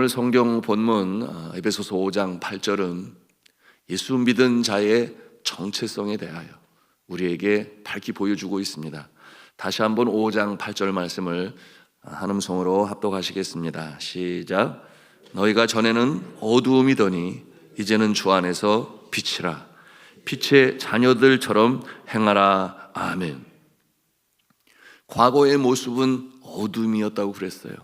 오늘 성경 본문 에베소서 5장 8절은 예수 믿은 자의 정체성에 대하여 우리에게 밝히 보여주고 있습니다. 다시 한번 5장 8절 말씀을 한 음성으로 합독하시겠습니다. 시작. 너희가 전에는 어두움이더니 이제는 주 안에서 빛이라. 빛의 자녀들처럼 행하라. 아멘. 과거의 모습은 어둠이었다고 그랬어요.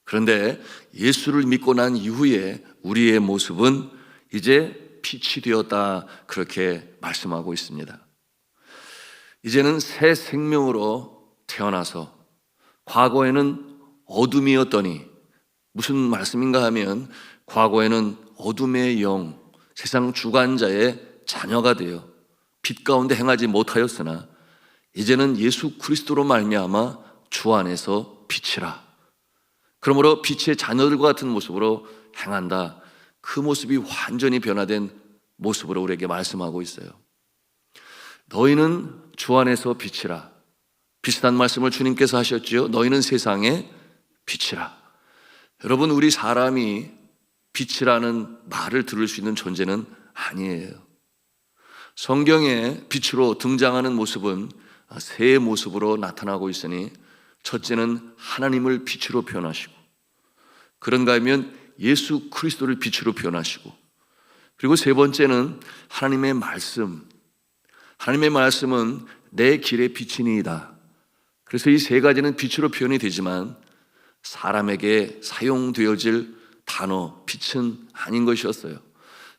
그런데 예수를 믿고 난 이후에 우리의 모습은 이제 빛이 되었다, 그렇게 말씀하고 있습니다. 이제는 새 생명으로 태어나서 과거에는 어둠이었더니, 무슨 말씀인가 하면 과거에는 어둠의 영, 세상 주관자의 자녀가 되어 빛 가운데 행하지 못하였으나 이제는 예수 그리스도로 말미암아 주 안에서 빛이라. 그러므로 빛의 자녀들과 같은 모습으로 행한다. 그 모습이 완전히 변화된 모습으로 우리에게 말씀하고 있어요. 너희는 주 안에서 빛이라. 비슷한 말씀을 주님께서 하셨지요. 너희는 세상의 빛이라. 여러분, 우리 사람이 빛이라는 말을 들을 수 있는 존재는 아니에요. 성경에 빛으로 등장하는 모습은 세 모습으로 나타나고 있으니, 첫째는 하나님을 빛으로 표현하시고, 그런가 하면 예수 그리스도를 빛으로 표현하시고, 그리고 세 번째는 하나님의 말씀. 하나님의 말씀은 내 길의 빛이니이다. 그래서 이 세 가지는 빛으로 표현이 되지만 사람에게 사용되어질 단어, 빛은 아닌 것이었어요.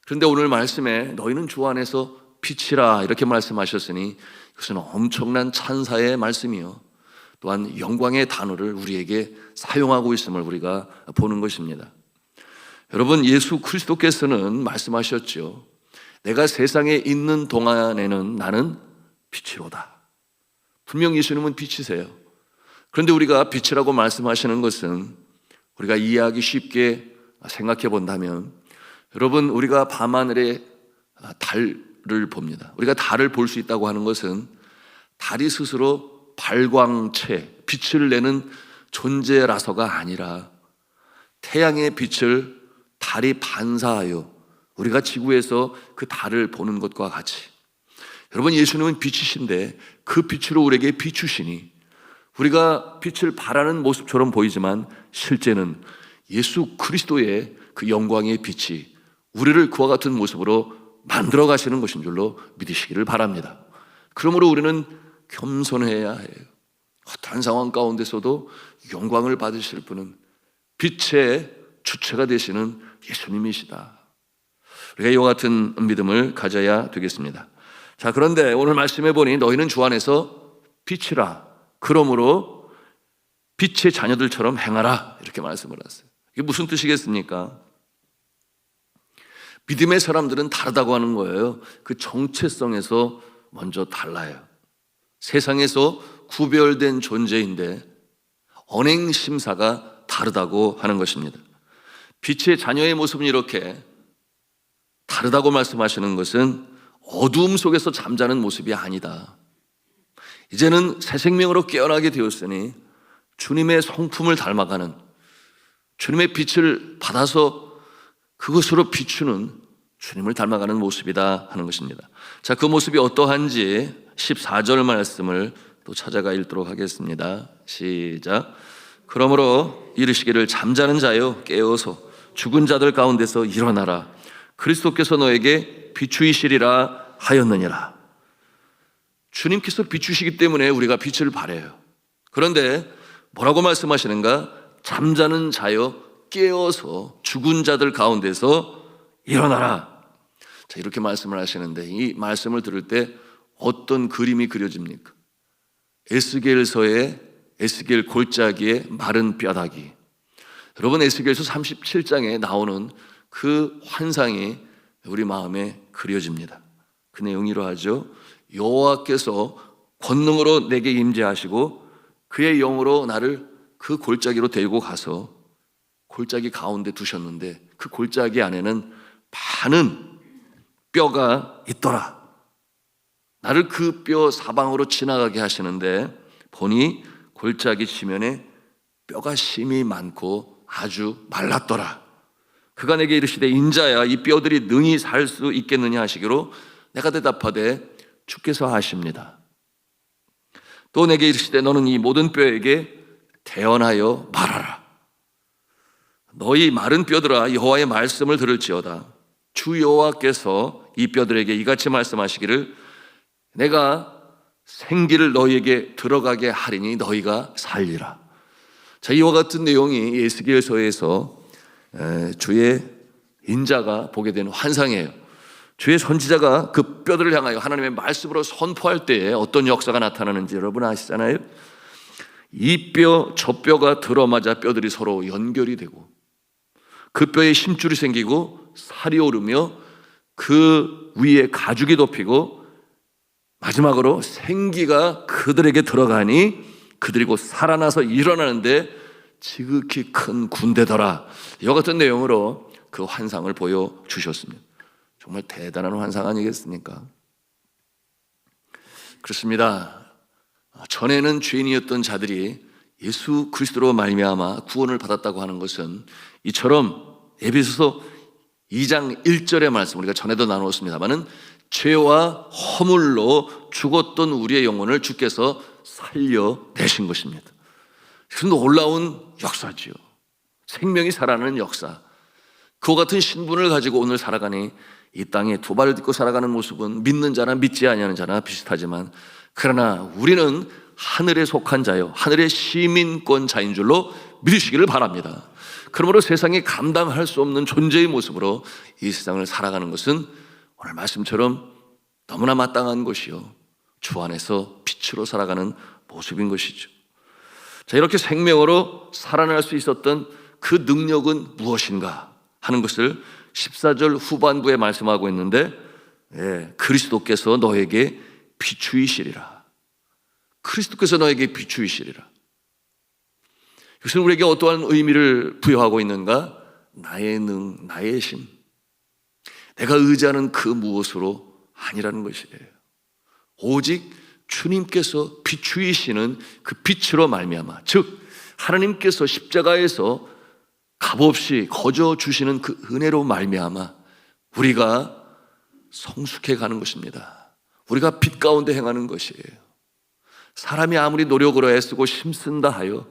그런데 오늘 말씀에 너희는 주 안에서 빛이라 이렇게 말씀하셨으니 이것은 엄청난 찬사의 말씀이요, 또한 영광의 단어를 우리에게 사용하고 있음을 우리가 보는 것입니다. 여러분, 예수 그리스도께서는 말씀하셨죠. 내가 세상에 있는 동안에는 나는 빛이로다. 분명 예수님은 빛이세요. 그런데 우리가 빛이라고 말씀하시는 것은 우리가 이해하기 쉽게 생각해 본다면, 여러분, 우리가 밤하늘에 달을 봅니다. 우리가 달을 볼 수 있다고 하는 것은 달이 스스로 발광체, 빛을 내는 존재라서가 아니라 태양의 빛을 달이 반사하여 우리가 지구에서 그 달을 보는 것과 같이, 여러분, 예수님은 빛이신데 그 빛으로 우리에게 비추시니 우리가 빛을 발하는 모습처럼 보이지만 실제는 예수 그리스도의 그 영광의 빛이 우리를 그와 같은 모습으로 만들어 가시는 것인 줄로 믿으시기를 바랍니다. 그러므로 우리는 겸손해야 해요. 어떠한 상황 가운데서도 영광을 받으실 분은 빛의 주체가 되시는 예수님이시다. 우리가 이와 같은 믿음을 가져야 되겠습니다. 자, 그런데 오늘 말씀해 보니 너희는 주 안에서 빛이라. 그러므로 빛의 자녀들처럼 행하라. 이렇게 말씀을 하세요. 이게 무슨 뜻이겠습니까? 믿음의 사람들은 다르다고 하는 거예요. 그 정체성에서 먼저 달라요. 세상에서 구별된 존재인데 언행 심사가 다르다고 하는 것입니다. 빛의 자녀의 모습은 이렇게 다르다고 말씀하시는 것은 어두움 속에서 잠자는 모습이 아니다. 이제는 새 생명으로 깨어나게 되었으니 주님의 성품을 닮아가는, 주님의 빛을 받아서 그것으로 비추는 주님을 닮아가는 모습이다 하는 것입니다. 자, 그 모습이 어떠한지 14절 말씀을 또 찾아가 읽도록 하겠습니다. 시작. 그러므로 이르시기를 잠자는 자여 깨어서 죽은 자들 가운데서 일어나라. 그리스도께서 너에게 비추이시리라 하였느니라. 주님께서 비추시기 때문에 우리가 빛을 발해요. 그런데 뭐라고 말씀하시는가? 잠자는 자여 깨어서 죽은 자들 가운데서 일어나라. 자, 이렇게 말씀을 하시는데 이 말씀을 들을 때 어떤 그림이 그려집니까? 에스겔서의 에스겔 골짜기의 마른 뼈다귀. 여러분, 에스겔서 37장에 나오는 그 환상이 우리 마음에 그려집니다. 그 내용이 이러하죠. 여호와께서 권능으로 내게 임재하시고 그의 영으로 나를 그 골짜기로 데리고 가서 골짜기 가운데 두셨는데 그 골짜기 안에는 많은 뼈가 있더라. 나를 그 뼈 사방으로 지나가게 하시는데 보니 골짜기 지면에 뼈가 심이 많고 아주 말랐더라. 그가 내게 이르시되 인자야 이 뼈들이 능히 살 수 있겠느냐 하시기로 내가 대답하되 주께서 하십니다. 또 내게 이르시되 너는 이 모든 뼈에게 대언하여 말하라. 너희 마른 뼈들아 여호와의 말씀을 들을지어다. 주 여호와께서 이 뼈들에게 이같이 말씀하시기를 내가 생기를 너희에게 들어가게 하리니 너희가 살리라. 자, 이와 같은 내용이 에스겔서에서 주의 인자가 보게 되는 환상이에요. 주의 선지자가 그 뼈들을 향하여 하나님의 말씀으로 선포할 때에 어떤 역사가 나타나는지 여러분 아시잖아요. 이 뼈, 저 뼈가 들어맞아 뼈들이 서로 연결이 되고 그 뼈에 힘줄이 생기고 살이 오르며 그 위에 가죽이 덮이고 마지막으로 생기가 그들에게 들어가니 그들이 곧 살아나서 일어나는데 지극히 큰 군대더라. 이와 같은 내용으로 그 환상을 보여주셨습니다. 정말 대단한 환상 아니겠습니까? 그렇습니다. 전에는 죄인이었던 자들이 예수 그리스도로 말미암아 구원을 받았다고 하는 것은 이처럼 에베소서 2장 1절의 말씀 우리가 전에도 나누었습니다마는 죄와 허물로 죽었던 우리의 영혼을 주께서 살려내신 것입니다. 그래서 놀라운 역사지요. 생명이 살아나는 역사. 그와 같은 신분을 가지고 오늘 살아가니 이 땅에 두 발을 딛고 살아가는 모습은 믿는 자나 믿지 아니하는 자나 비슷하지만 그러나 우리는 하늘에 속한 자요 하늘의 시민권자인 줄로 믿으시기를 바랍니다. 그러므로 세상이 감당할 수 없는 존재의 모습으로 이 세상을 살아가는 것은 오늘 말씀처럼 너무나 마땅한 것이요 주 안에서 빛으로 살아가는 모습인 것이죠. 자, 이렇게 생명으로 살아날 수 있었던 그 능력은 무엇인가 하는 것을 14절 후반부에 말씀하고 있는데 그리스도께서 너에게 비추이시리라. 그리스도께서 너에게 비추이시리라. 이것은 우리에게 어떠한 의미를 부여하고 있는가? 나의 나의 힘, 내가 의지하는 그 무엇으로 아니라는 것이에요. 오직 주님께서 비추이시는 그 빛으로 말미암아, 즉 하나님께서 십자가에서 값없이 거저 주시는 그 은혜로 말미암아 우리가 성숙해 가는 것입니다. 우리가 빛 가운데 행하는 것이에요. 사람이 아무리 노력으로 애쓰고 힘쓴다 하여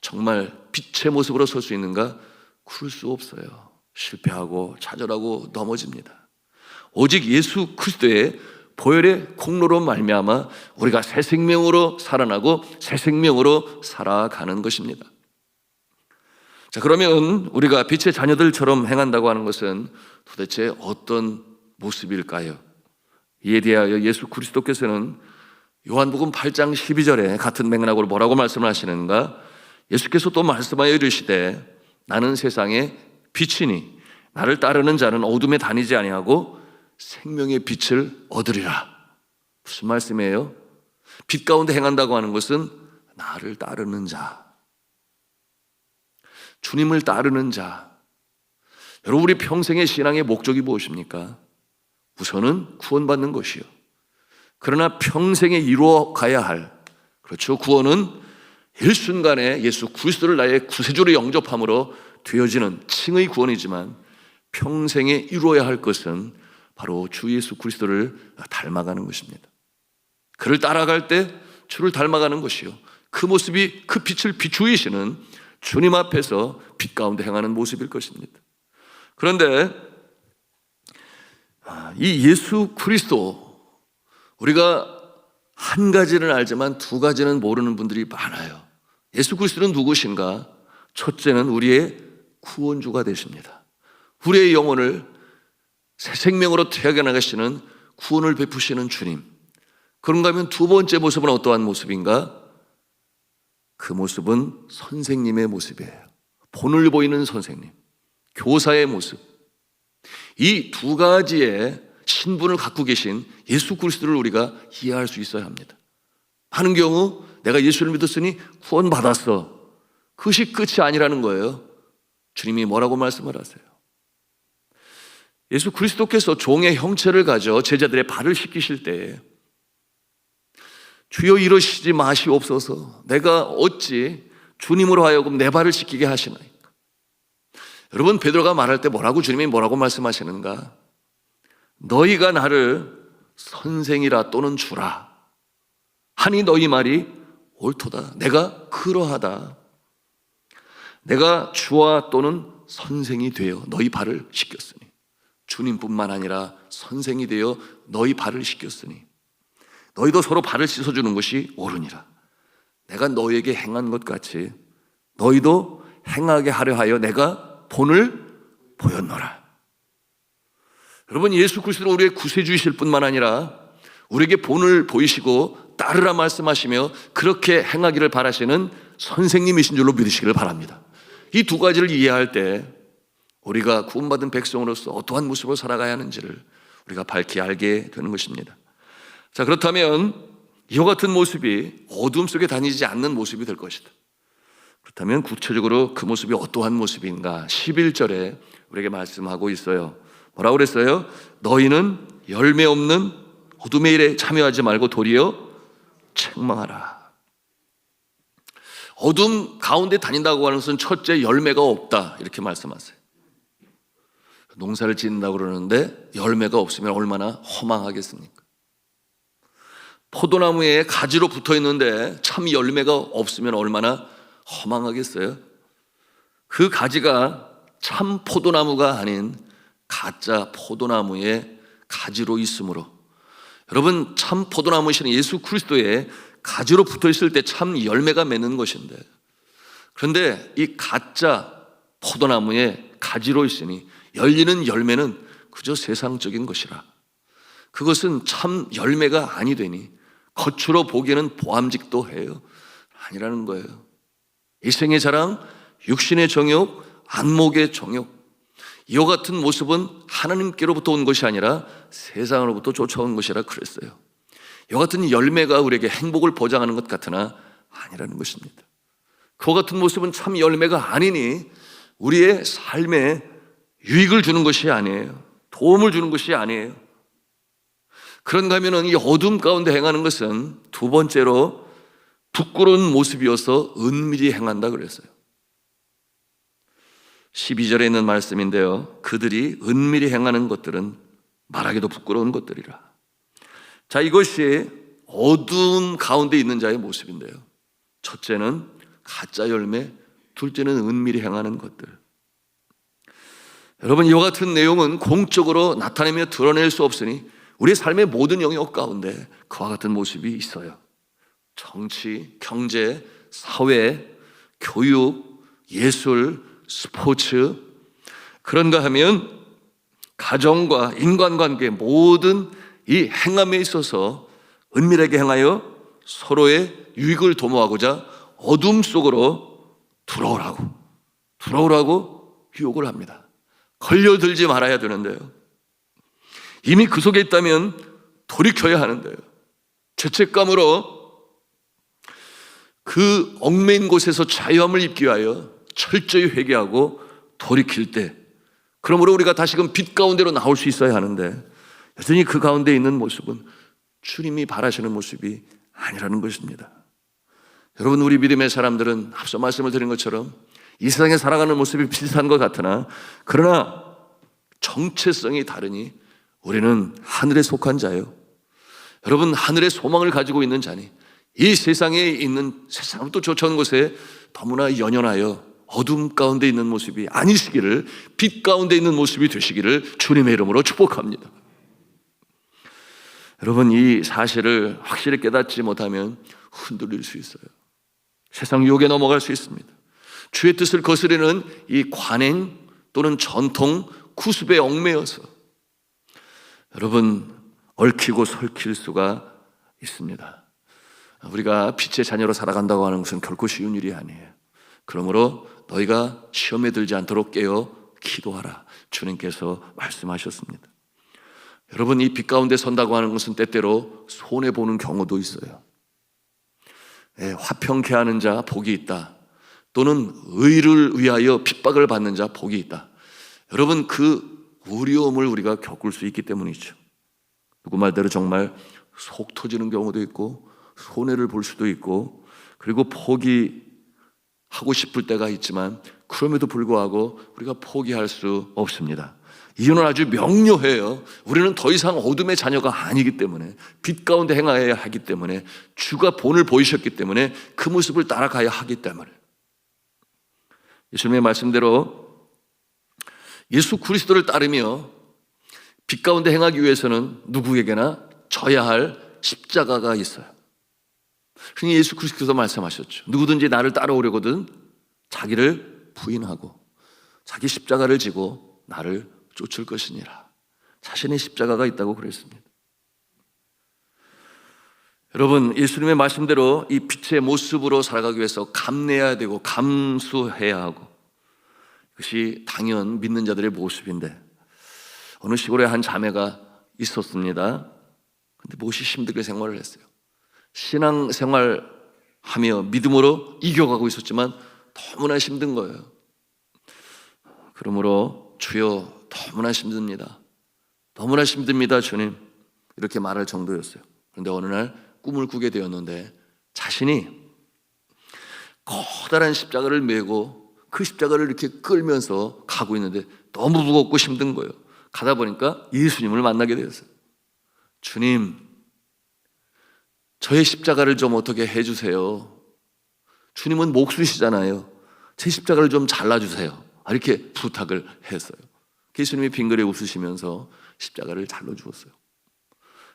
정말 빛의 모습으로 설 수 있는가? 그럴 수 없어요. 실패하고 좌절하고 넘어집니다. 오직 예수 그리스도의 보혈의 공로로 말미암아 우리가 새 생명으로 살아나고 새 생명으로 살아가는 것입니다. 자, 그러면 우리가 빛의 자녀들처럼 행한다고 하는 것은 도대체 어떤 모습일까요? 이에 대하여 예수 그리스도께서는 요한복음 8장 12절에 같은 맥락으로 뭐라고 말씀을 하시는가? 예수께서 또 말씀하여 이르시되 나는 세상의 빛이니 나를 따르는 자는 어둠에 다니지 아니하고 생명의 빛을 얻으리라. 무슨 말씀이에요? 빛 가운데 행한다고 하는 것은 나를 따르는 자, 주님을 따르는 자. 여러분, 우리 평생의 신앙의 목적이 무엇입니까? 우선은 구원받는 것이요. 그러나 평생에 이루어가야 할, 그렇죠, 구원은 일순간에 예수 그리스도를 나의 구세주로 영접함으로 되어지는 칭의 구원이지만 평생에 이루어야 할 것은 바로 주 예수 그리스도를 닮아가는 것입니다. 그를 따라갈 때 주를 닮아가는 것이요, 그 모습이 그 빛을 비추이시는 주님 앞에서 빛 가운데 행하는 모습일 것입니다. 그런데 이 예수 그리스도, 우리가 한 가지는 알지만 두 가지는 모르는 분들이 많아요. 예수 그리스도는 누구신가? 첫째는 우리의 구원주가 되십니다. 우리의 영혼을 새 생명으로 태어나가시는 구원을 베푸시는 주님. 그런가 하면 두 번째 모습은 어떠한 모습인가? 그 모습은 선생님의 모습이에요. 본을 보이는 선생님, 교사의 모습. 이 두 가지의 신분을 갖고 계신 예수 그리스도를 우리가 이해할 수 있어야 합니다. 하는 경우 내가 예수를 믿었으니 구원받았어, 그것이 끝이 아니라는 거예요. 주님이 뭐라고 말씀을 하세요? 예수 그리스도께서 종의 형체를 가져 제자들의 발을 씻기실 때에 주여 이러시지 마시옵소서, 내가 어찌 주님으로 하여금 내 발을 씻기게 하시나이까. 여러분, 베드로가 말할 때 주님이 뭐라고 말씀하시는가? 너희가 나를 선생이라 또는 주라 하니 너희 말이 옳도다. 내가 그러하다. 내가 주와 또는 선생이 되어 너희 발을 씻겼으니, 주님뿐만 아니라 선생이 되어 너희 발을 씻겼으니 너희도 서로 발을 씻어주는 것이 옳으니라. 내가 너희에게 행한 것 같이 너희도 행하게 하려 하여 내가 본을 보였노라. 여러분, 예수 그리스도는 우리의 구세주이실 뿐만 아니라 우리에게 본을 보이시고 따르라 말씀하시며 그렇게 행하기를 바라시는 선생님이신 줄로 믿으시기를 바랍니다. 이 두 가지를 이해할 때 우리가 구원받은 백성으로서 어떠한 모습으로 살아가야 하는지를 우리가 밝히 알게 되는 것입니다. 자, 그렇다면 이와 같은 모습이 어둠 속에 다니지 않는 모습이 될 것이다. 그렇다면 구체적으로 그 모습이 어떠한 모습인가? 11절에 우리에게 말씀하고 있어요. 뭐라고 그랬어요? 너희는 열매 없는 어둠의 일에 참여하지 말고 도리어 책망하라. 어둠 가운데 다닌다고 하는 것은 첫째, 열매가 없다, 이렇게 말씀하세요. 농사를 짓는다고 그러는데 열매가 없으면 얼마나 허망하겠습니까? 포도나무에 가지로 붙어 있는데 참 열매가 없으면 얼마나 허망하겠어요? 그 가지가 참 포도나무가 아닌 가짜 포도나무의 가지로 있으므로, 여러분, 참 포도나무이신 예수 그리스도의 가지로 붙어 있을 때 참 열매가 맺는 것인데, 그런데 이 가짜 포도나무에 가지로 있으니 열리는 열매는 그저 세상적인 것이라 그것은 참 열매가 아니 되니 겉으로 보기에는 보암직도 해요. 아니라는 거예요. 일생의 자랑, 육신의 정욕, 안목의 정욕, 이와 같은 모습은 하나님께로부터 온 것이 아니라 세상으로부터 쫓아온 것이라 그랬어요. 이와 같은 열매가 우리에게 행복을 보장하는 것 같으나 아니라는 것입니다. 그와 같은 모습은 참 열매가 아니니 우리의 삶에 유익을 주는 것이 아니에요. 도움을 주는 것이 아니에요. 그런가 하면 이 어둠 가운데 행하는 것은 두 번째로 부끄러운 모습이어서 은밀히 행한다 그랬어요. 12절에 있는 말씀인데요, 그들이 은밀히 행하는 것들은 말하기도 부끄러운 것들이라. 자, 이것이 어둠 가운데 있는 자의 모습인데요, 첫째는 가짜 열매, 둘째는 은밀히 행하는 것들. 여러분, 이와 같은 내용은 공적으로 나타내며 드러낼 수 없으니 우리의 삶의 모든 영역 가운데 그와 같은 모습이 있어요. 정치, 경제, 사회, 교육, 예술, 스포츠, 그런가 하면 가정과 인간관계 모든 이 행함에 있어서 은밀하게 행하여 서로의 유익을 도모하고자 어둠 속으로 들어오라고 유혹을 합니다. 걸려들지 말아야 되는데요, 이미 그 속에 있다면 돌이켜야 하는데요, 죄책감으로 그 얽매인 곳에서 자유함을 입기 위하여 철저히 회개하고 돌이킬 때, 그러므로 우리가 다시금 빛 가운데로 나올 수 있어야 하는데 여전히 그 가운데 있는 모습은 주님이 바라시는 모습이 아니라는 것입니다. 여러분, 우리 믿음의 사람들은 앞서 말씀을 드린 것처럼 이 세상에 살아가는 모습이 비슷한 것 같으나 그러나 정체성이 다르니 우리는 하늘에 속한 자예요. 여러분, 하늘의 소망을 가지고 있는 자니 이 세상에 있는 세상부터 쫓아온 곳에 너무나 연연하여 어둠 가운데 있는 모습이 아니시기를, 빛 가운데 있는 모습이 되시기를 주님의 이름으로 축복합니다. 여러분, 이 사실을 확실히 깨닫지 못하면 흔들릴 수 있어요. 세상 유혹에 넘어갈 수 있습니다. 주의 뜻을 거스르는 이 관행 또는 전통, 구습에 얽매여서 여러분 얽히고 설킬 수가 있습니다. 우리가 빛의 자녀로 살아간다고 하는 것은 결코 쉬운 일이 아니에요. 그러므로 너희가 시험에 들지 않도록 깨어 기도하라, 주님께서 말씀하셨습니다. 여러분, 이 빛 가운데 선다고 하는 것은 때때로 손해보는 경우도 있어요. 화평케 하는 자 복이 있다, 또는 의를 위하여 핍박을 받는 자 복이 있다. 여러분, 그 어려움을 우리가 겪을 수 있기 때문이죠. 누구 말대로 정말 속 터지는 경우도 있고 손해를 볼 수도 있고, 그리고 포기하는 하고 싶을 때가 있지만 그럼에도 불구하고 우리가 포기할 수 없습니다. 이유는 아주 명료해요. 우리는 더 이상 어둠의 자녀가 아니기 때문에, 빛 가운데 행하여야 하기 때문에, 주가 본을 보이셨기 때문에 그 모습을 따라가야 하기 때문에. 예수님의 말씀대로 예수 그리스도를 따르며 빛 가운데 행하기 위해서는 누구에게나 져야 할 십자가가 있어요. 그러니 예수 그리스도께서 말씀하셨죠. 누구든지 나를 따라오려거든 자기를 부인하고 자기 십자가를 지고 나를 쫓을 것이니라. 자신의 십자가가 있다고 그랬습니다. 여러분, 예수님의 말씀대로 이 빛의 모습으로 살아가기 위해서 감내해야 되고 감수해야 하고, 그것이 당연 믿는 자들의 모습인데, 어느 시골에 한 자매가 있었습니다. 근데 몹시 힘들게 생활을 했어요. 신앙생활 하며 믿음으로 이겨가고 있었지만 너무나 힘든 거예요. 그러므로 주여 너무나 힘듭니다. 너무나 힘듭니다, 주님. 이렇게 말할 정도였어요. 그런데 어느 날 꿈을 꾸게 되었는데 자신이 커다란 십자가를 메고 그 십자가를 이렇게 끌면서 가고 있는데 너무 무겁고 힘든 거예요. 가다 보니까 예수님을 만나게 되었어요. 주님, 저의 십자가를 좀 어떻게 해주세요. 주님은 목수시잖아요. 제 십자가를 좀 잘라주세요. 이렇게 부탁을 했어요. 예수님이 빙그레 웃으시면서 십자가를 잘라주었어요.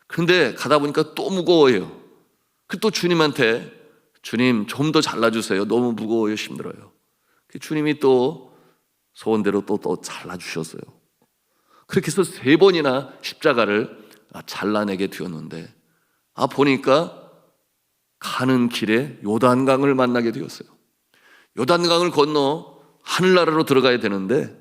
그런데 가다 보니까 또 무거워요. 또 주님한테, 주님 좀 더 잘라주세요. 너무 무거워요. 힘들어요. 주님이 또 소원대로 또 잘라주셨어요. 그렇게 해서 3번이나 십자가를 잘라내게 되었는데, 보니까 가는 길에 요단강을 만나게 되었어요. 요단강을 건너 하늘나라로 들어가야 되는데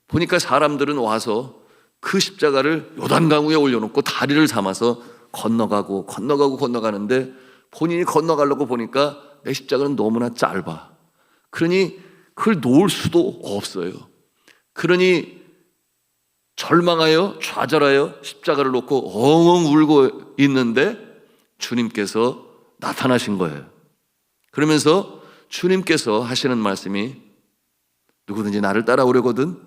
보니까 사람들은 와서 그 십자가를 요단강 위에 올려놓고 다리를 삼아서 건너가는데 본인이 건너가려고 보니까 내 십자가는 너무나 짧아. 그러니 그걸 놓을 수도 없어요. 그러니 절망하여 좌절하여 십자가를 놓고 엉엉 울고 있는데 주님께서 나타나신 거예요. 그러면서 주님께서 하시는 말씀이 누구든지 나를 따라오려거든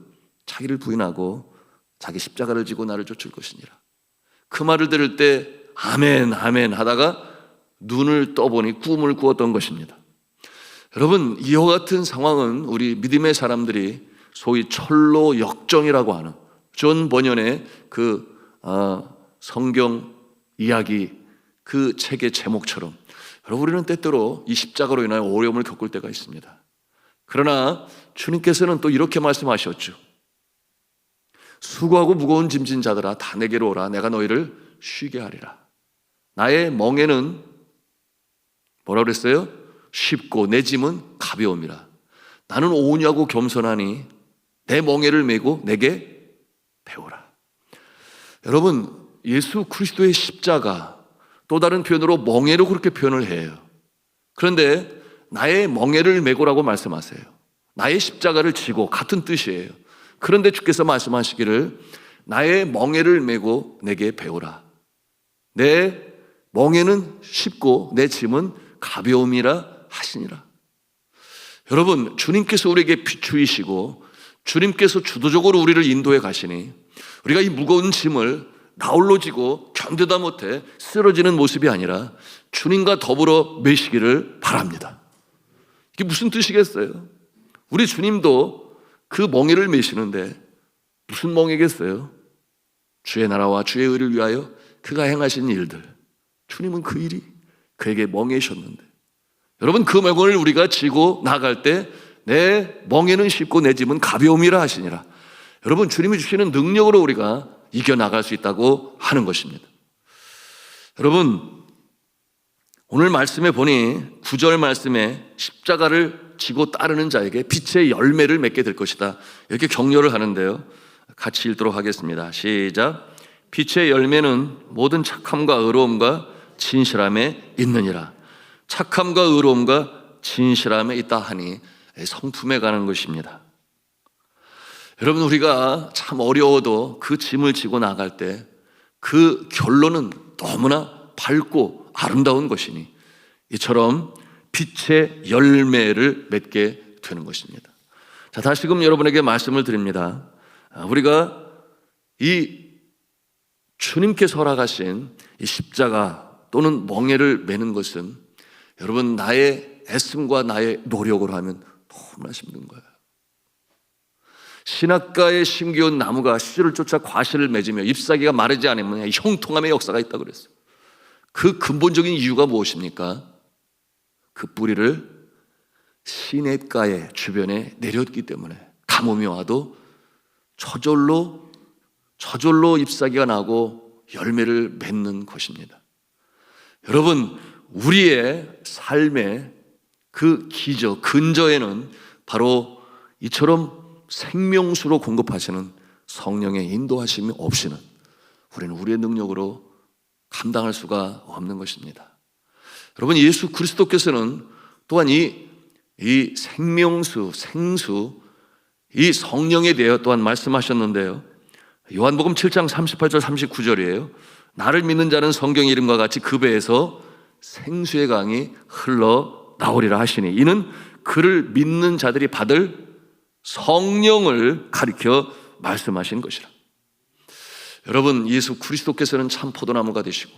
자기를 부인하고 자기 십자가를 지고 나를 쫓을 것이니라. 그 말을 들을 때 아멘 아멘 하다가 눈을 떠보니 꿈을 꾸었던 것입니다. 여러분, 이와 같은 상황은 우리 믿음의 사람들이 소위 철로 역정이라고 하는 존 버년의 그 성경 이야기 그 책의 제목처럼, 여러분, 우리는 때때로 이 십자가로 인하여 어려움을 겪을 때가 있습니다. 그러나 주님께서는 또 이렇게 말씀하셨죠. 수고하고 무거운 짐진 자들아 다 내게로 오라. 내가 너희를 쉬게 하리라. 나의 멍에는 뭐라고 그랬어요? 쉽고 내 짐은 가벼움이라. 나는 오냐고 겸손하니 내 멍에를 메고 내게 배우라. 여러분, 예수 그리스도의 십자가, 또 다른 표현으로 멍에로 그렇게 표현을 해요. 그런데 나의 멍에를 메고라고 말씀하세요. 나의 십자가를 지고, 같은 뜻이에요. 그런데 주께서 말씀하시기를 나의 멍에를 메고 내게 배우라. 내 멍에는 쉽고 내 짐은 가벼움이라 하시니라. 여러분, 주님께서 우리에게 비추이시고 주님께서 주도적으로 우리를 인도해 가시니 우리가 이 무거운 짐을 나홀로 지고 견디다 못해 쓰러지는 모습이 아니라 주님과 더불어 메시기를 바랍니다. 이게 무슨 뜻이겠어요? 우리 주님도 그 멍에를 메시는데 무슨 멍에겠어요? 주의 나라와 주의 의를 위하여 그가 행하신 일들, 주님은 그 일이 그에게 멍에셨는데, 여러분, 그 멍을 우리가 지고 나갈 때 내 멍에는 쉽고 내 짐은 가벼움이라 하시니라. 여러분, 주님이 주시는 능력으로 우리가 이겨나갈 수 있다고 하는 것입니다. 여러분, 오늘 말씀에 보니 9절 말씀에 십자가를 지고 따르는 자에게 빛의 열매를 맺게 될 것이다, 이렇게 격려를 하는데요. 같이 읽도록 하겠습니다. 시작. 빛의 열매는 모든 착함과 의로움과 진실함에 있느니라. 착함과 의로움과 진실함에 있다 하니 성품에 가는 것입니다. 여러분, 우리가 참 어려워도 그 짐을 지고 나갈 때 그 결론은 너무나 밝고 아름다운 것이니 이처럼 빛의 열매를 맺게 되는 것입니다. 자, 다시금 여러분에게 말씀을 드립니다. 우리가 이 주님께서 허락하신 이 십자가 또는 멍에를 매는 것은 여러분 나의 애씀과 나의 노력으로 하면 너무나 힘든 거예요. 신학가에 심기운 나무가 씨를 쫓아 과실을 맺으며 잎사귀가 마르지 않으면 형통함의 역사가 있다고 그랬어요. 그 근본적인 이유가 무엇입니까? 그 뿌리를 시냇가의 주변에 내렸기 때문에 가뭄이 와도 저절로 잎사귀가 나고 열매를 맺는 것입니다. 여러분, 우리의 삶의 그 기저, 근저에는 바로 이처럼 생명수로 공급하시는 성령의 인도하심이 없이는 우리는 우리의 능력으로 감당할 수가 없는 것입니다. 여러분, 예수 그리스도께서는 또한 이 생명수, 생수, 이 성령에 대해 또한 말씀하셨는데요. 요한복음 7장 38절 39절이에요. 나를 믿는 자는 성경의 이름과 같이 그 배에서 생수의 강이 흘러 나오리라 하시니 이는 그를 믿는 자들이 받을 성령을 가리켜 말씀하신 것이라. 여러분, 예수 그리스도께서는 참 포도나무가 되시고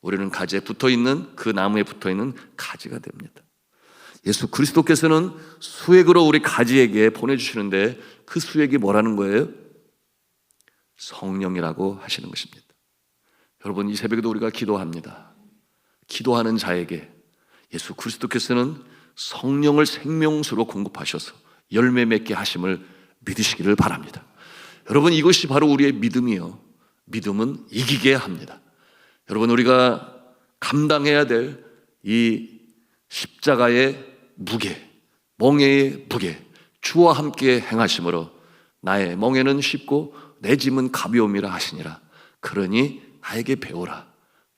우리는 가지에 붙어있는 그 나무에 붙어있는 가지가 됩니다. 예수 그리스도께서는 수액으로 우리 가지에게 보내주시는데 그 수액이 뭐라는 거예요? 성령이라고 하시는 것입니다. 여러분, 이 새벽에도 우리가 기도합니다. 기도하는 자에게 예수 그리스도께서는 성령을 생명수로 공급하셔서 열매 맺게 하심을 믿으시기를 바랍니다. 여러분, 이것이 바로 우리의 믿음이요. 믿음은 이기게 합니다. 여러분, 우리가 감당해야 될 이 십자가의 무게, 멍에의 무게, 주와 함께 행하심으로 나의 멍에는 쉽고 내 짐은 가벼움이라 하시니라. 그러니 나에게 배우라.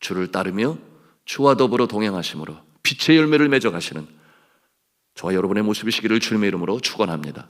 주를 따르며 주와 더불어 동행하심으로 빛의 열매를 맺어 가시는 저와 여러분의 모습이시기를 주님의 이름으로 축원합니다.